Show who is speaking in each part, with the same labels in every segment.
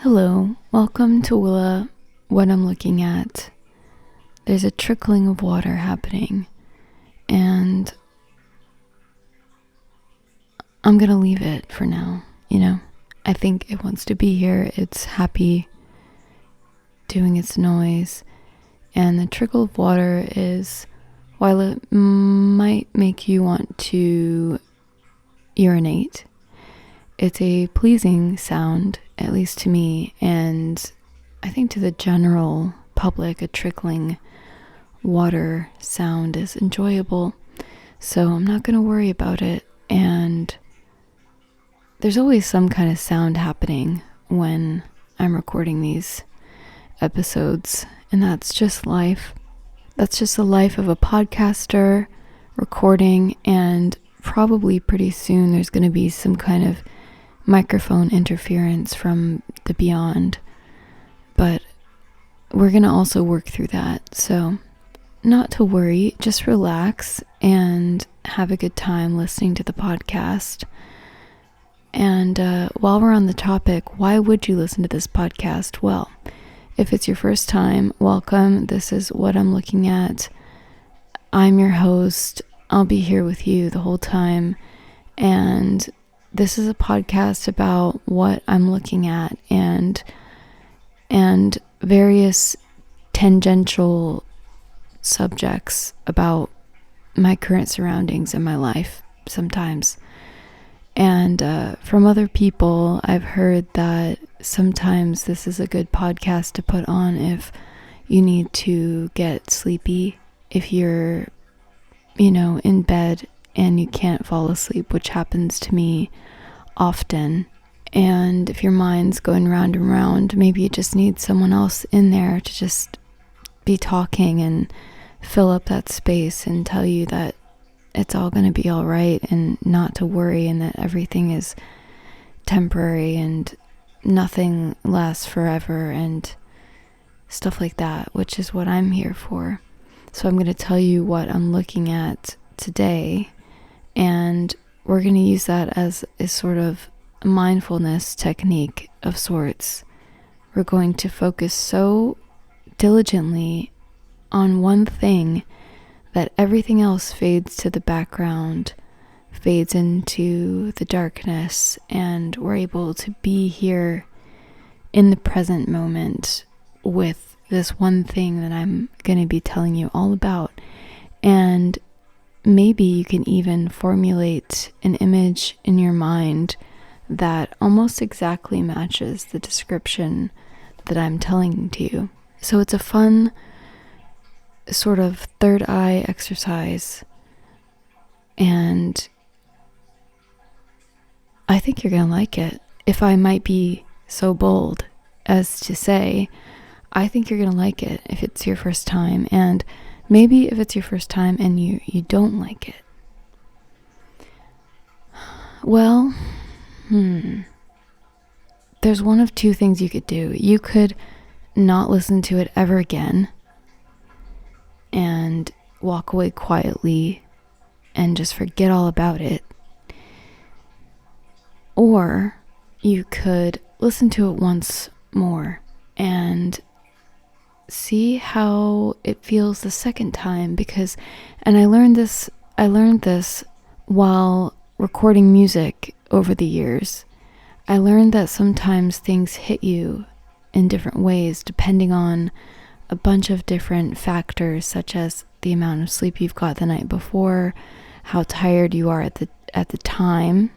Speaker 1: Hello, welcome to WILA. What I'm looking at, there's a trickling of water happening, and I'm gonna leave it for now. I think it wants to be here. It's happy doing its noise, and the trickle of water is, while it might make you want to urinate, it's a pleasing sound, at least to me, and I think to the general public, a trickling water sound is enjoyable. So I'm not going to worry about it. And there's always some kind of sound happening when I'm recording these episodes, and that's just life. That's just the life of a podcaster recording, and probably pretty soon there's going to be some kind of microphone interference from the beyond, but we're going to also work through that. So not to worry, just relax and have a good time listening to the podcast. And while we're on the topic, why would you listen to this podcast? Well, if it's your first time, welcome. This is What I'm Looking At. I'm your host. I'll be here with you the whole time, and this is a podcast about what I'm looking at and various tangential subjects about my current surroundings in my life sometimes. And from other people, I've heard that sometimes this is a good podcast to put on if you need to get sleepy, if you're, in bed and you can't fall asleep, which happens to me often. And if your mind's going round and round, maybe you just need someone else in there to just be talking and fill up that space and tell you that it's all going to be all right and not to worry, and that everything is temporary and nothing lasts forever and stuff like that, which is what I'm here for. So I'm going to tell you what I'm looking at today, and we're going to use that as a sort of mindfulness technique of sorts. We're going to focus so diligently on one thing that everything else fades to the background, fades into the darkness, and we're able to be here in the present moment with this one thing that I'm going to be telling you all about. And maybe you can even formulate an image in your mind that almost exactly matches the description that I'm telling to you. So it's a fun sort of third eye exercise, and I think you're going to like it. If I might be so bold as to say, I think you're going to like it if it's your first time, and maybe if it's your first time and you don't like it. Well, there's one of two things you could do. You could not listen to it ever again and walk away quietly and just forget all about it. Or you could listen to it once more and see how it feels the second time, and I learned this while recording music over the years. I learned that sometimes things hit you in different ways depending on a bunch of different factors, such as the amount of sleep you've got the night before, how tired you are at the time,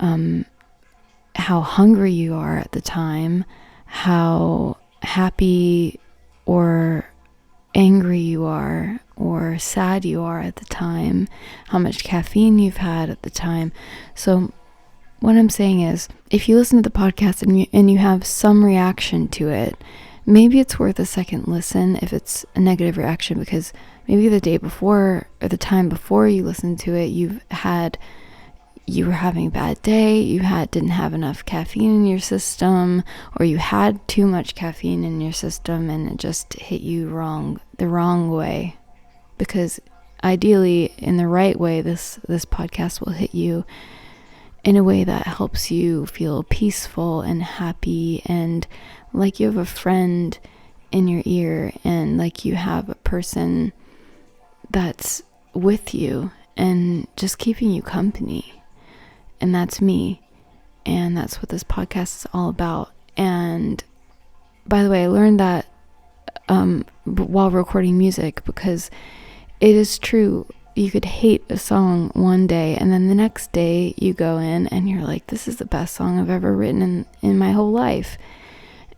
Speaker 1: how hungry you are at the time, how happy or angry you are or sad you are at the time, how much caffeine you've had at the time. So what I'm saying is, if you listen to the podcast and you have some reaction to it, maybe it's worth a second listen if it's a negative reaction, because maybe the day before or the time before you listened to it, you were having a bad day, didn't have enough caffeine in your system, or you had too much caffeine in your system and it just hit you the wrong way. Because ideally, in the right way, this podcast will hit you in a way that helps you feel peaceful and happy, and like you have a friend in your ear, and like you have a person that's with you and just keeping you company. And that's me. And that's what this podcast is all about. And by the way, I learned that while recording music, because it is true. You could hate a song one day, and then the next day you go in and you're like, this is the best song I've ever written in my whole life.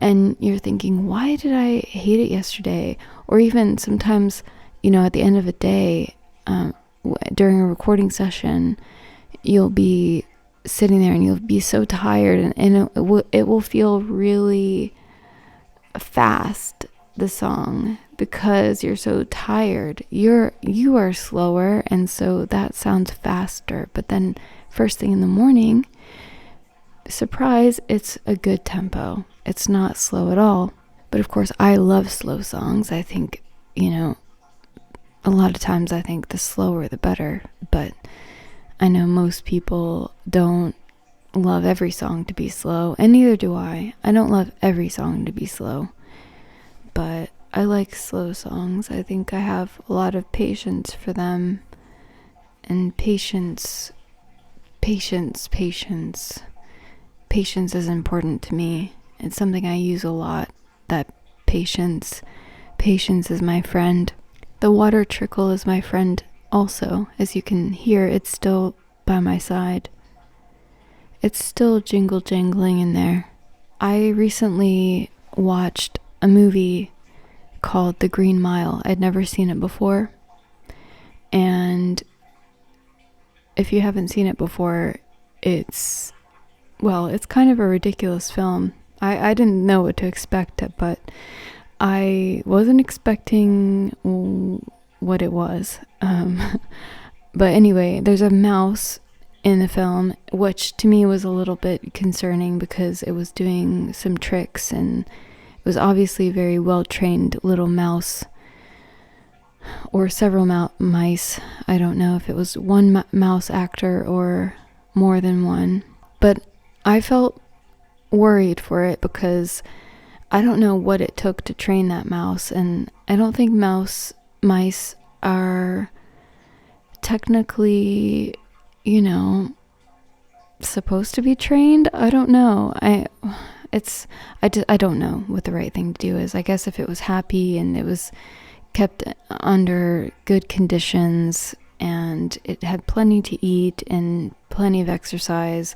Speaker 1: And you're thinking, why did I hate it yesterday? Or even sometimes, at the end of a day, during a recording session, you'll be sitting there and you'll be so tired, and it will feel really fast, the song, because you're so tired. You are slower, and so that sounds faster. But then first thing in the morning, surprise, it's a good tempo. It's not slow at all. But of course, I love slow songs. I think, a lot of times I think the slower the better. But I know most people don't love every song to be slow, and neither do I. I don't love every song to be slow, but I like slow songs. I think I have a lot of patience for them, and patience is important to me. It's something I use a lot, that patience is my friend. The water trickle is my friend also. As you can hear, it's still by my side. It's still jingle jangling in there. I recently watched a movie called The Green Mile. I'd never seen it before. And if you haven't seen it before, it's kind of a ridiculous film. I didn't know what to expect, but I wasn't expecting what it was. But anyway, there's a mouse in the film, which to me was a little bit concerning because it was doing some tricks, and it was obviously a very well-trained little mouse, or several mice. I don't know if it was one mouse actor or more than one, but I felt worried for it because I don't know what it took to train that mouse, and I don't think mice are technically, supposed to be trained. I don't know. I don't know what the right thing to do is. I guess if it was happy and it was kept under good conditions and it had plenty to eat and plenty of exercise,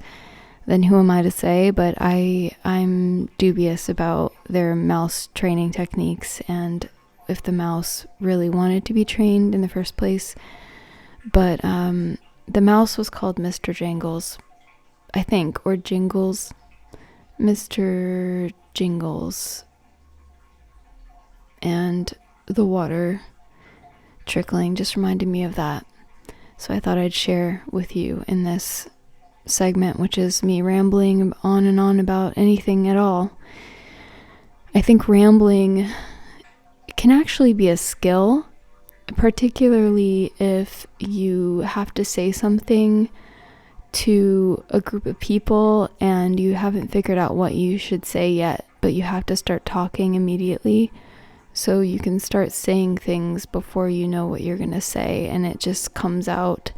Speaker 1: then who am I to say? But I'm dubious about their mouse training techniques, and if the mouse really wanted to be trained in the first place. But the mouse was called Mr. Jangles, I think, or Jingles. Mr. Jingles. And the water trickling just reminded me of that. So I thought I'd share with you in this segment, which is me rambling on and on about anything at all. I think rambling can actually be a skill, particularly if you have to say something to a group of people and you haven't figured out what you should say yet, but you have to start talking immediately so you can start saying things before you know what you're going to say, and it just comes out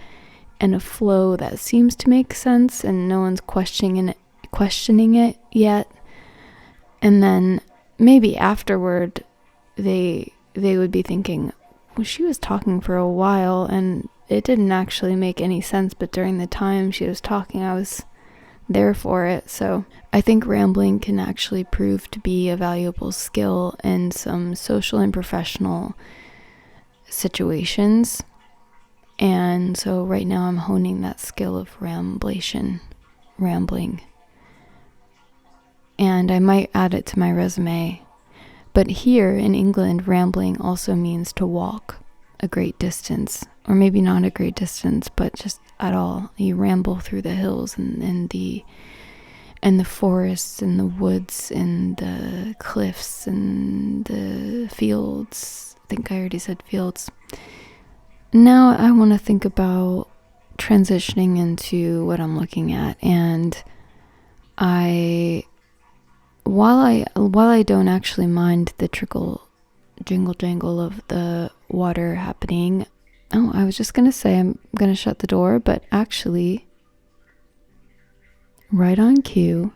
Speaker 1: in a flow that seems to make sense and no one's questioning it yet. And then maybe afterward they would be thinking, well, she was talking for a while and it didn't actually make any sense, but during the time she was talking, I was there for it. So I think rambling can actually prove to be a valuable skill in some social and professional situations. And so right now I'm honing that skill of rambling. And I might add it to my resume. But here in England, rambling also means to walk a great distance, or maybe not a great distance, but just at all. You ramble through the hills and the forests and the woods and the cliffs and the fields. I think I already said fields. Now I want to think about transitioning into what I'm looking at, and while I don't actually mind the jingle jangle of the water happening. Oh, I was just gonna say I'm gonna shut the door, but actually, right on cue,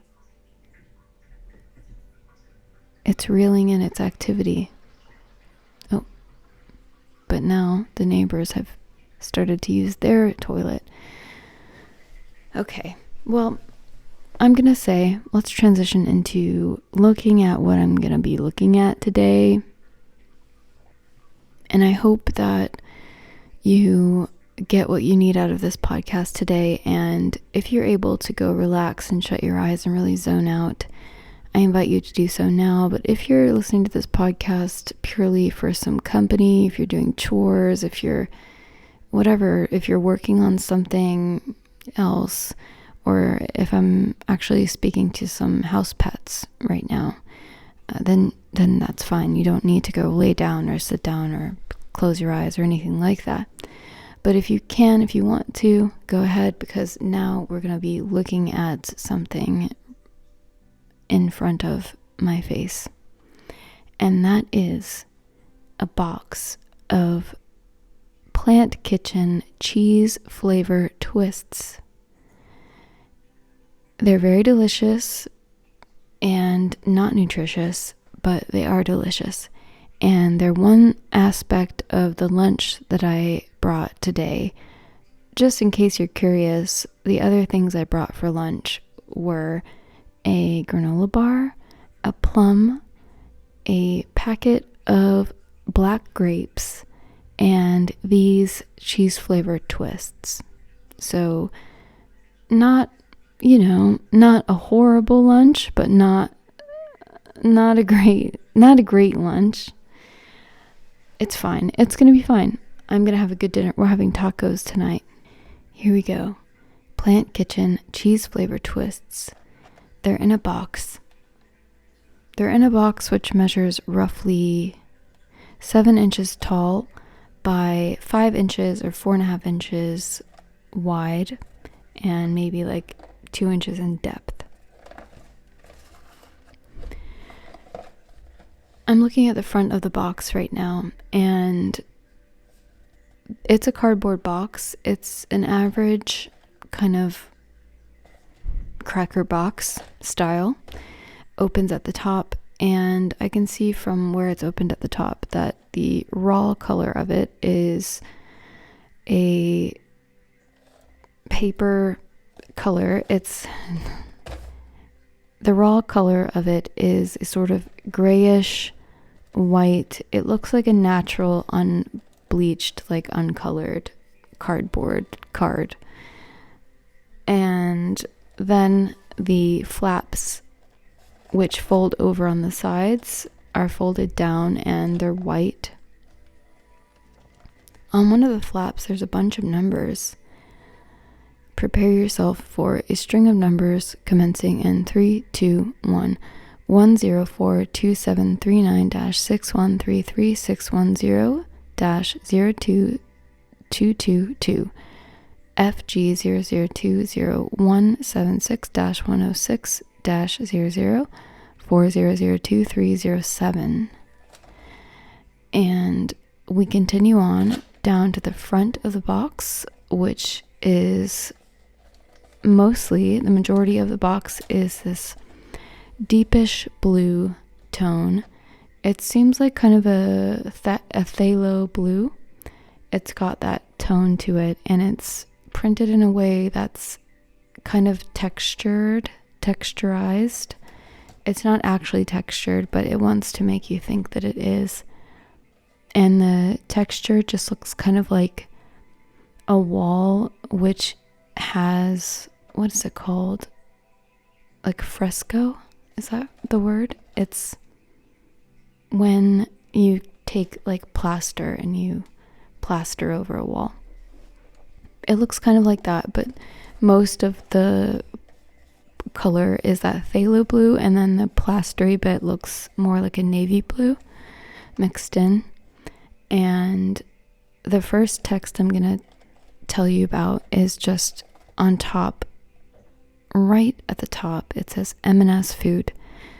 Speaker 1: it's reeling in its activity. Oh, but now the neighbors have started to use their toilet. Okay, well, I'm gonna say let's transition into looking at what I'm gonna be looking at today. And I hope that you get what you need out of this podcast today. And if you're able to go relax and shut your eyes and really zone out, I invite you to do so now. But if you're listening to this podcast purely for some company, if you're doing chores, if you're working on something else, or if I'm actually speaking to some house pets right now, then that's fine. You don't need to go lay down or sit down or close your eyes or anything like that. But if you want to, go ahead, because now we're going to be looking at something in front of my face. And that is a box of Plant Kitchen cheese flavor twists. They're very delicious and not nutritious, but they are delicious. And they're one aspect of the lunch that I brought today. Just in case you're curious, the other things I brought for lunch were a granola bar, a plum, a packet of black grapes, and these cheese flavored twists. So not a horrible lunch, but not a great lunch. It's fine. It's going to be fine. I'm going to have a good dinner. We're having tacos tonight. Here we go. Plant Kitchen cheese flavor twists. They're in a box. Which measures roughly 7 inches tall by 5 inches or 4.5 inches wide, and maybe like 2 inches in depth. I'm looking at the front of the box right now, and it's a cardboard box. It's an average kind of cracker box style. Opens at the top, and I can see from where it's opened at the top that the raw color of it is a paper color. The raw color of it is a sort of grayish white. It looks like a natural unbleached, like uncolored cardboard card. And then the flaps, which fold over on the sides, are folded down and they're white. On one of the flaps, there's a bunch of numbers. Prepare yourself for a string of numbers commencing in 3, 2, 1. 104-273-613-610-02222 FG0020176-106-004002-307. And we continue on down to the front of the box, which is mostly, the majority of the box is this deepish blue tone. It seems like kind of a phthalo blue. It's got that tone to it, and it's printed in a way that's kind of texturized. It's not actually textured, but it wants to make you think that it is. And the texture just looks kind of like a wall, which has, what is it called? Like fresco? Is that the word? It's when you take like plaster and you plaster over a wall. It looks kind of like that, but most of the color is that phthalo blue, and then the plastery bit looks more like a navy blue mixed in. And the first text I'm gonna tell you about is just on top, right at the top, it says M&S Food.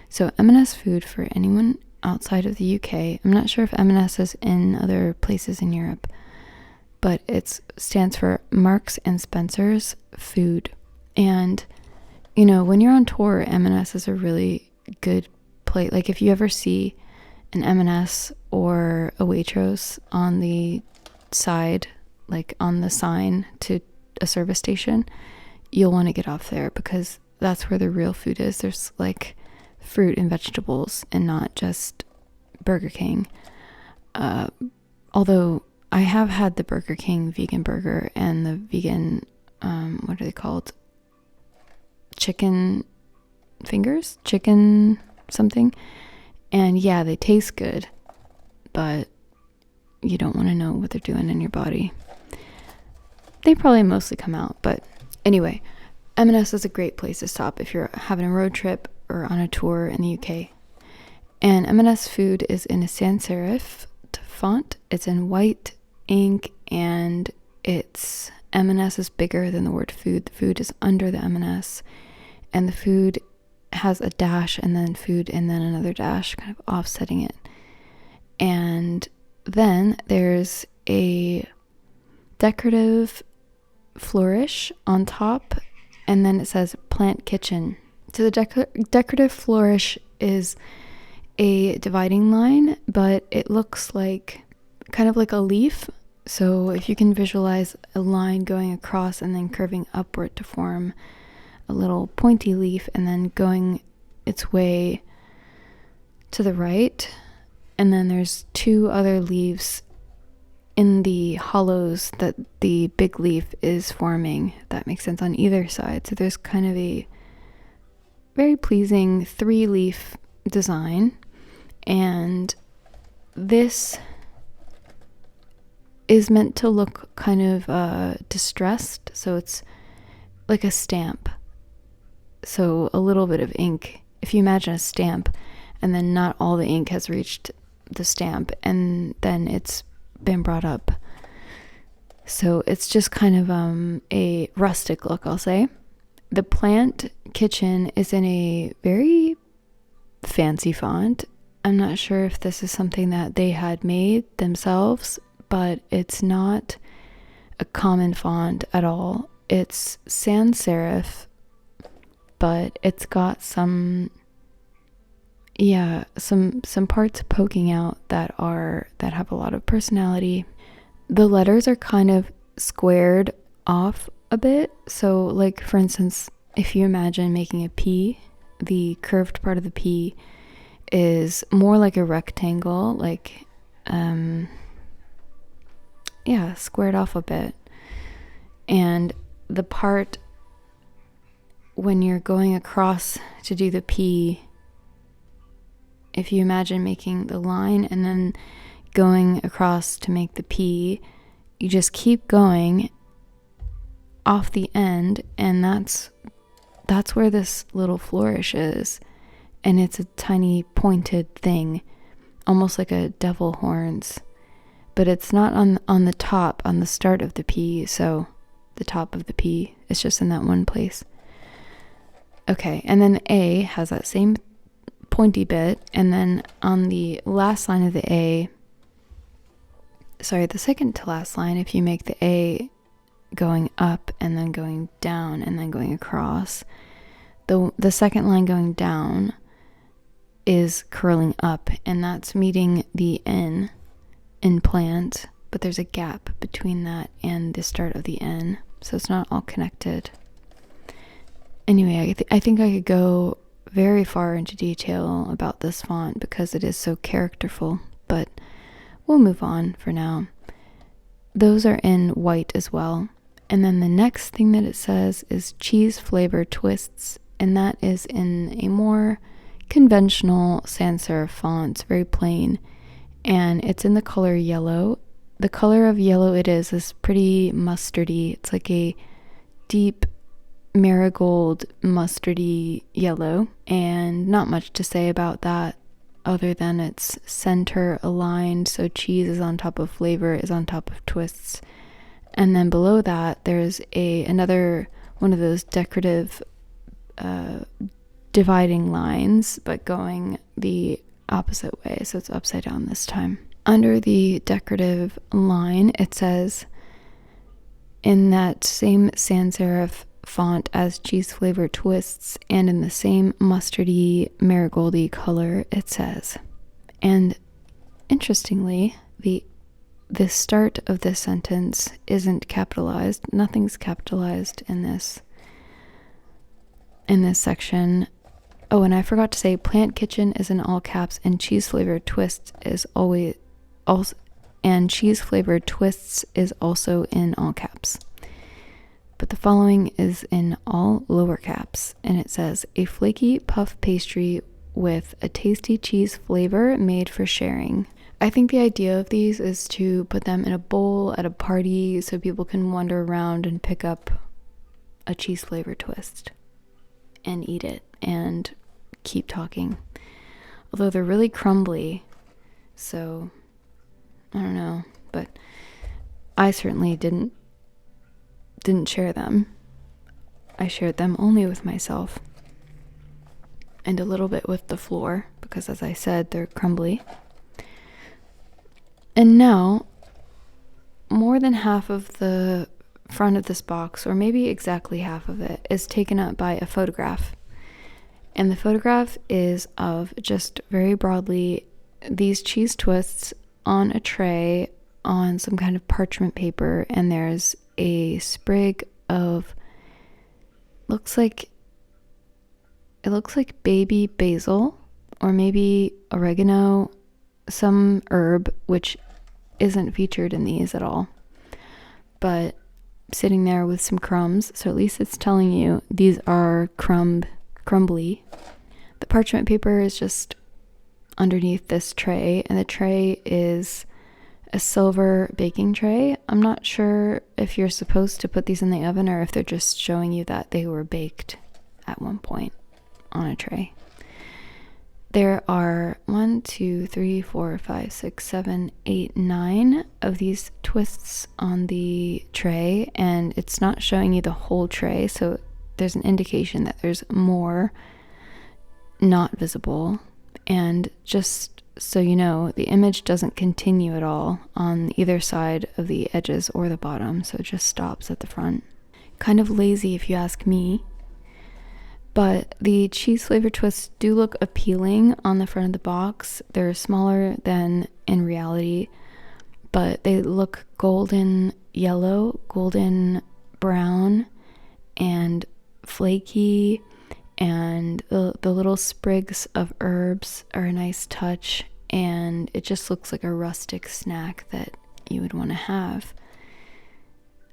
Speaker 1: So M&S Food, for anyone outside of the UK, I'm not sure if M&S is in other places in Europe, but it stands for Marks and Spencer's Food. And, you know, when you're on tour, M&S is a really good place. Like, if you ever see an M&S or a Waitrose on the side, like on the sign to a service station, you'll want to get off there, because that's where the real food is. There's like fruit and vegetables, and not just Burger King. Although I have had the Burger King vegan burger and the vegan, what are they called? Chicken fingers? Chicken something. And yeah, they taste good, but you don't want to know what they're doing in your body. They probably mostly come out, but anyway, M&S is a great place to stop if you're having a road trip or on a tour in the UK. And M&S Food is in a sans serif font. It's in white ink, and it's M&S is bigger than the word food. The food is under the M&S, and the food has a dash and then food and then another dash kind of offsetting it. And then there's a decorative flourish on top, and then it says Plant Kitchen. So the decorative flourish is a dividing line, but it looks like kind of like a leaf. So if you can visualize a line going across and then curving upward to form a little pointy leaf, and then going its way to the right, and then there's two other leaves in the hollows that the big leaf is forming, if that makes sense, on either side. So there's kind of a very pleasing 3-leaf design, and this is meant to look kind of distressed, so it's like a stamp. So a little bit of ink, if you imagine a stamp, and then not all the ink has reached the stamp, and then it's been brought up. So it's just kind of a rustic look, I'll say. The Plant Kitchen is in a very fancy font. I'm not sure if this is something that they had made themselves, but it's not a common font at all. It's sans serif, but it's got some parts poking out that have a lot of personality. The letters are kind of squared off a bit. So, like, for instance, if you imagine making a P, the curved part of the P is more like a rectangle, like squared off a bit. And the part when you're going across to do the P, if you imagine making the line and then going across to make the P, you just keep going off the end, and that's where this little flourish is. And it's a tiny pointed thing, almost like a devil horns, but it's not on the top, on the start of the P. So the top of the P is just in that one place. Okay, and then the A has that same pointy bit, and then on the last line of the A, the second to last line, if you make the A going up and then going down and then going across, the second line going down is curling up, and that's meeting the N in plant, but there's a gap between that and the start of the N, so it's not all connected. Anyway, I think I could go very far into detail about this font because it is so characterful, but we'll move on for now. Those are in white as well. And then the next thing that it says is cheese flavor twists, and that is in a more conventional sans serif font. It's very plain, and it's in the color yellow. The color of yellow it is pretty mustardy. It's like a deep marigold mustardy yellow, and not much to say about that other than it's center aligned, so cheese is on top of flavor is on top of twists, And then below that, there's another one of those decorative dividing lines, but going the opposite way. So it's upside down this time. Under the decorative line, it says, in that same sans serif font as cheese flavored twists and in the same mustardy marigoldy color, it says. And interestingly, the start of this sentence isn't capitalized. Nothing's capitalized in this section. Oh, and I forgot to say, Plant Kitchen is in all caps, and cheese flavored twists is also in all caps. But the following is in all lower caps, and it says, a flaky puff pastry with a tasty cheese flavor made for sharing. I think the idea of these is to put them in a bowl at a party so people can wander around and pick up a cheese flavored twist and eat it and keep talking. Although they're really crumbly, so I don't know, but I certainly didn't share them. I shared them only with myself and a little bit with the floor because, as I said, they're crumbly. And now, more than half of the front of this box, or maybe exactly half of it, is taken up by a photograph. And the photograph is of, just very broadly, these cheese twists on a tray on some kind of parchment paper, and there's a sprig of looks like baby basil or maybe oregano, some herb which isn't featured in these at all, but sitting there with some crumbs. So at least it's telling you these are crumbly. The parchment paper is just underneath this tray, and the tray is a silver baking tray. I'm not sure if you're supposed to put these in the oven or if they're just showing you that they were baked at one point on a tray. There are 1, 2, 3, 4, 5, 6, 7, 8, 9 of these twists on the tray, and it's not showing you the whole tray, so there's an indication that there's more not visible. And just so you know, the image doesn't continue at all on either side of the edges or the bottom, so it just stops at the front. Kind of lazy if you ask me, but the cheese flavored twists do look appealing on the front of the box. They're smaller than in reality, but they look golden yellow, golden brown, and flaky, and the little sprigs of herbs are a nice touch, and it just looks like a rustic snack that you would want to have.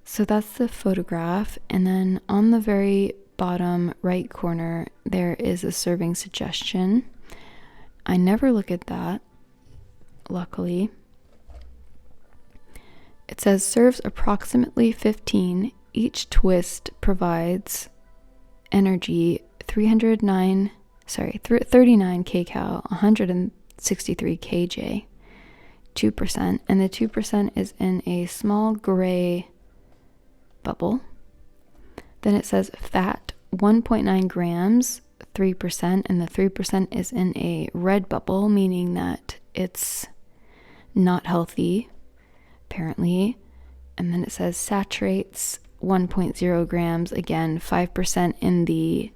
Speaker 1: So that's the photograph, and then on the very bottom right corner there is a serving suggestion. I never look at that, luckily. It says serves approximately 15. Each twist provides energy 39 kcal, 163 kJ, 2%, and the 2% is in a small gray bubble. Then it says fat 1.9 grams, 3%, and the 3% is in a red bubble, meaning that it's not healthy, apparently. And then it says saturates 1.0 grams, again 5% in the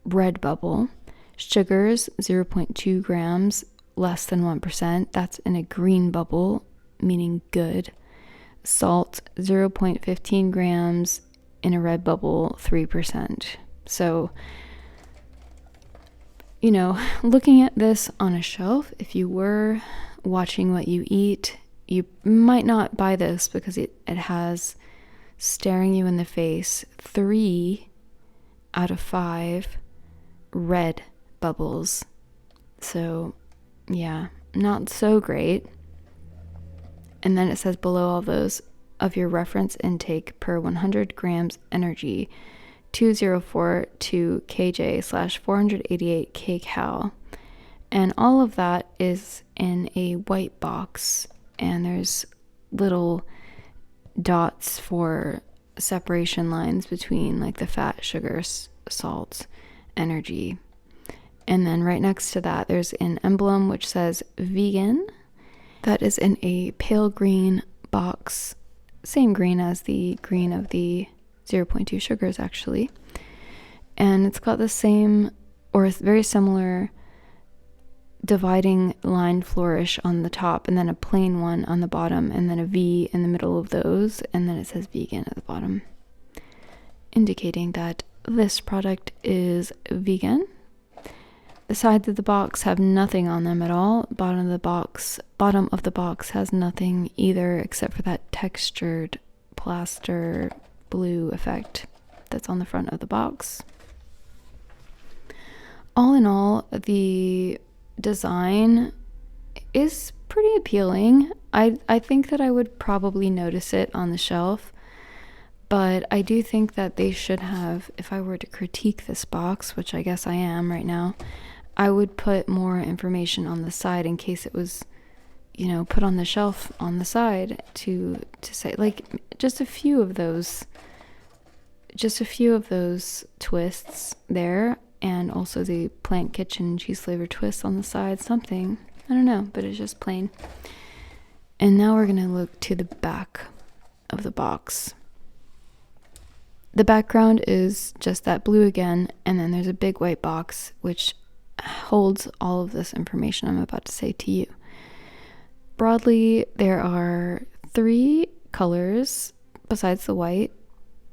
Speaker 1: red bubble. Sugars 0.2 grams, less than 1%, that's in a green bubble, meaning good. Salt 0.15 grams, in a red bubble, 3%. So, you know, looking at this on a shelf, if you were watching what you eat, you might not buy this because it has, staring you in the face, 3 out of 5 red bubbles. So yeah, not so great. And then it says below all those, of your reference intake per 100 grams energy, 2042 kJ / 488 kcal. And all of that is in a white box, and there's little dots for separation lines between like the fat, sugars, salts, energy. And then right next to that, there's an emblem which says vegan. That is in a pale green box, same green as the green of the 0.2 sugars actually. And it's got the same or very similar dividing line flourish on the top, and then a plain one on the bottom, and then a V in the middle of those, and then it says vegan at the bottom, indicating that this product is vegan. The sides of the box have nothing on them at all. Bottom of the box has nothing either, except for that textured plaster blue effect that's on the front of the box. All in all, the design is pretty appealing. I think that I would probably notice it on the shelf, but I do think that they should have, if I were to critique this box, which I guess I am right now, I would put more information on the side in case it was, put on the shelf on the side to say, like, just a few of those twists there. And also the Plant Kitchen cheese flavor twist on the side, something. I don't know, but it's just plain. And now we're going to look to the back of the box. The background is just that blue again, and then there's a big white box which holds all of this information I'm about to say to you. Broadly, there are 3 colors besides the white.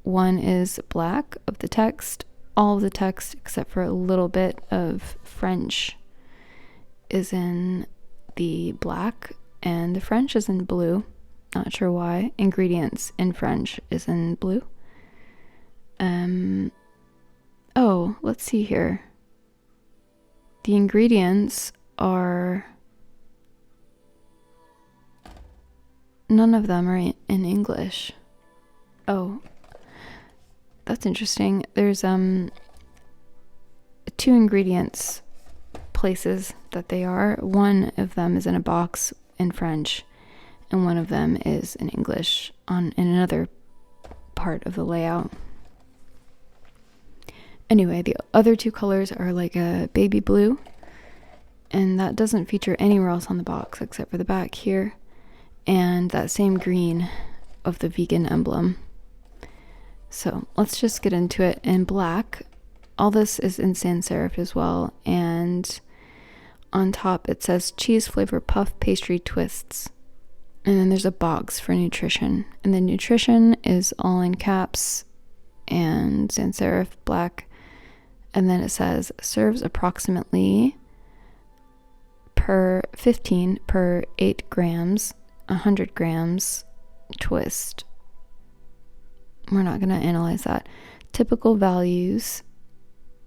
Speaker 1: One is black of the text. All of the text, except for a little bit of French, is in the black, and the French is in blue. Not sure why. Ingredients in French is in blue. Oh, let's see here. The ingredients are... none of them are in English. Oh, that's interesting. There's 2 ingredients places that they are. One of them is in a box in French, and one of them is in English in another part of the layout. Anyway, the other 2 colors are like a baby blue, and that doesn't feature anywhere else on the box except for the back here, and that same green of the vegan emblem. So let's just get into it. In black, all this is in sans serif as well, and on top it says cheese flavor puff pastry twists, and then there's a box for nutrition, and the nutrition is all in caps and sans serif black, and then it says serves approximately per 15 per 8 grams, 100 grams twist. We're not going to analyze that. Typical values,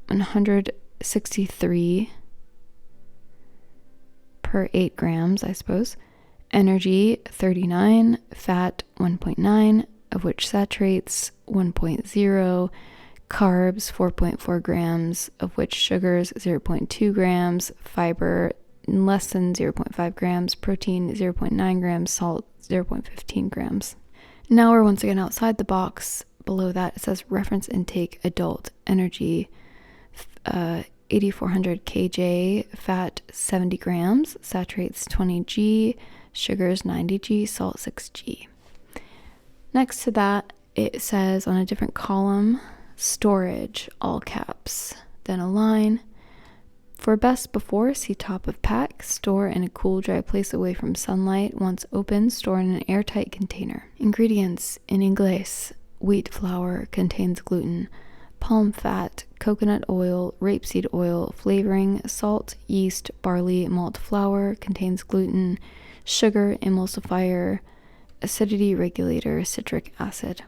Speaker 1: 163 per 8 grams, I suppose. Energy, 39. Fat, 1.9, of which saturates 1.0. Carbs, 4.4 grams, of which sugars, 0.2 grams. Fiber, less than 0.5 grams. Protein, 0.9 grams. Salt, 0.15 grams. Now we're once again outside the box. Below that it says reference intake adult. Energy 8400 kJ, fat 70 grams, saturates 20 G, sugars 90 G, salt 6 G. Next to that it says on a different column storage, all caps, then a line. For best before, see top of pack. Store in a cool, dry place away from sunlight. Once open, store in an airtight container. Ingredients in Inglés. Wheat flour contains gluten. Palm fat, coconut oil, rapeseed oil, flavoring, salt, yeast, barley, malt flour, contains gluten, sugar, emulsifier, acidity regulator, citric acid.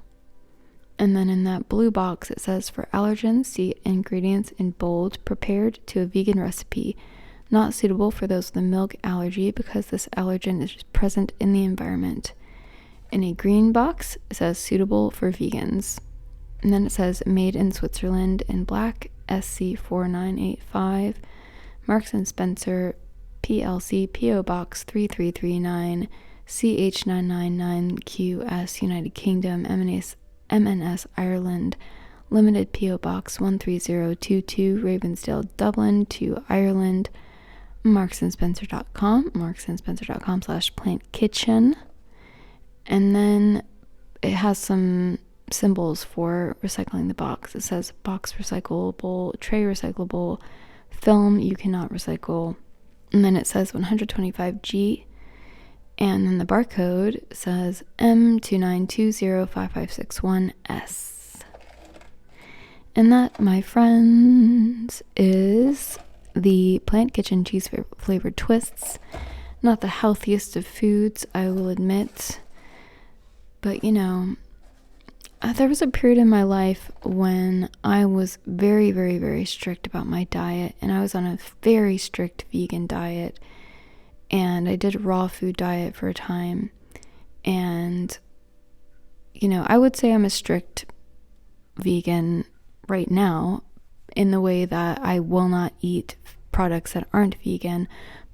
Speaker 1: And then in that blue box, it says for allergens, see ingredients in bold, prepared to a vegan recipe, not suitable for those with a milk allergy because this allergen is present in the environment. In a green box, it says suitable for vegans. And then it says made in Switzerland in black, SC4985, Marks & Spencer, PLC, PO Box 3339, CH999QS United Kingdom, MNS Ireland, Limited PO Box 13022 Ravensdale, Dublin to Ireland, marksandspencer.com/plant kitchen. And then it has some symbols for recycling the box. It says box recyclable, tray recyclable, film you cannot recycle. And then it says 125G. And then the barcode says M29205561S. And that, my friends, is the Plant Kitchen cheese flavored twists. Not the healthiest of foods, I will admit. But there was a period in my life when I was very, very, very strict about my diet, and I was on a very strict vegan diet, and I did a raw food diet for a time. And I would say I'm a strict vegan right now, in the way that I will not eat products that aren't vegan,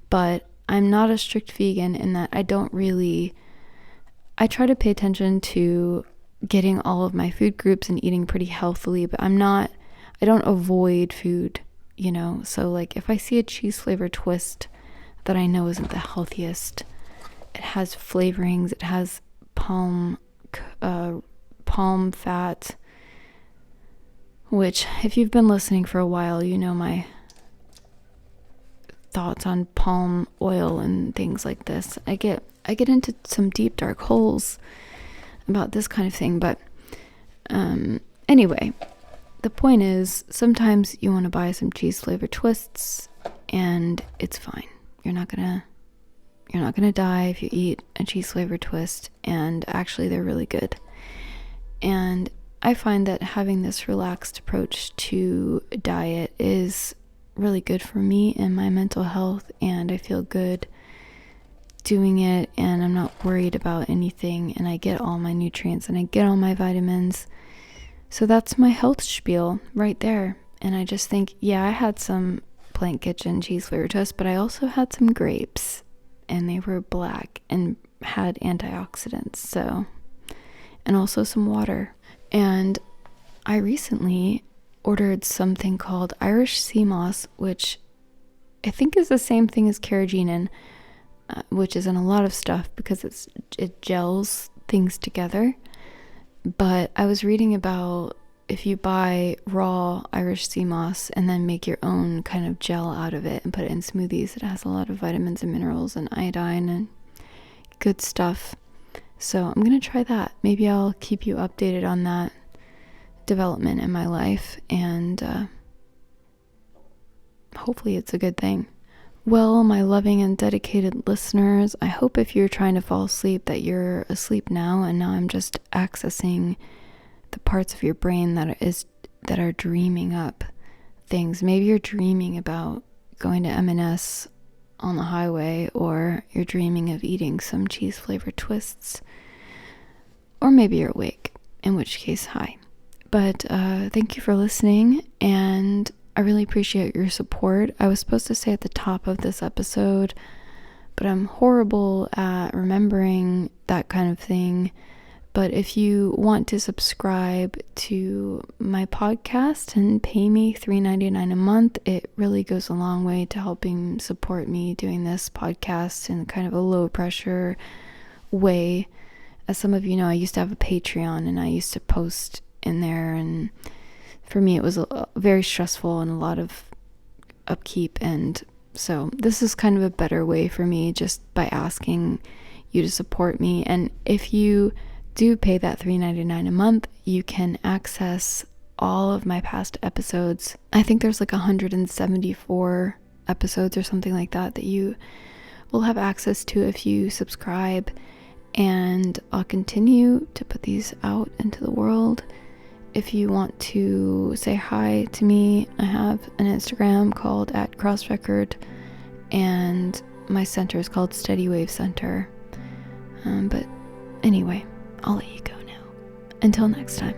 Speaker 1: but I'm not a strict vegan in that I try to pay attention to getting all of my food groups and eating pretty healthily, but I don't avoid food, so like if I see a cheese flavored twist that I know isn't the healthiest, it has flavorings, it has palm fat, which if you've been listening for a while, my thoughts on palm oil and things like this. I get into some deep dark holes about this kind of thing, but anyway, the point is, sometimes you want to buy some cheese flavored twists and it's fine. You're not gonna die if you eat a cheese flavored twist, and actually they're really good. And I find that having this relaxed approach to diet is really good for me and my mental health, and I feel good doing it, and I'm not worried about anything, and I get all my nutrients and I get all my vitamins. So that's my health spiel right there. And I just think, I had some Plant Kitchen cheese flavored toast, but I also had some grapes, and they were black and had antioxidants, and also some water. And I recently ordered something called Irish sea moss, which I think is the same thing as carrageenan, which is in a lot of stuff because it gels things together. But I was reading about if you buy raw Irish sea moss and then make your own kind of gel out of it and put it in smoothies, it has a lot of vitamins and minerals and iodine and good stuff. So I'm going to try that. Maybe I'll keep you updated on that development in my life, and hopefully it's a good thing. Well, my loving and dedicated listeners, I hope if you're trying to fall asleep that you're asleep now, and now I'm just accessing the parts of your brain that are dreaming up things. Maybe you're dreaming about going to M&S on the highway, or you're dreaming of eating some cheese flavored twists, or maybe you're awake, in which case, hi. But thank you for listening, and I really appreciate your support. I was supposed to say at the top of this episode, but I'm horrible at remembering that kind of thing. But if you want to subscribe to my podcast and pay me $3.99 a month, it really goes a long way to helping support me doing this podcast in kind of a low pressure way. As some of you know, I used to have a Patreon, and I used to post in there, and for me it was very stressful and a lot of upkeep, and so this is kind of a better way for me, just by asking you to support me. And if you do pay that $3.99 a month, you can access all of my past episodes. I think there's like 174 episodes or something like that you will have access to if you subscribe, and I'll continue to put these out into the world. If you want to say hi to me, I have an Instagram called @crossrecord, and my center is called Steady Wave Center. But anyway, I'll let you go now. Until next time.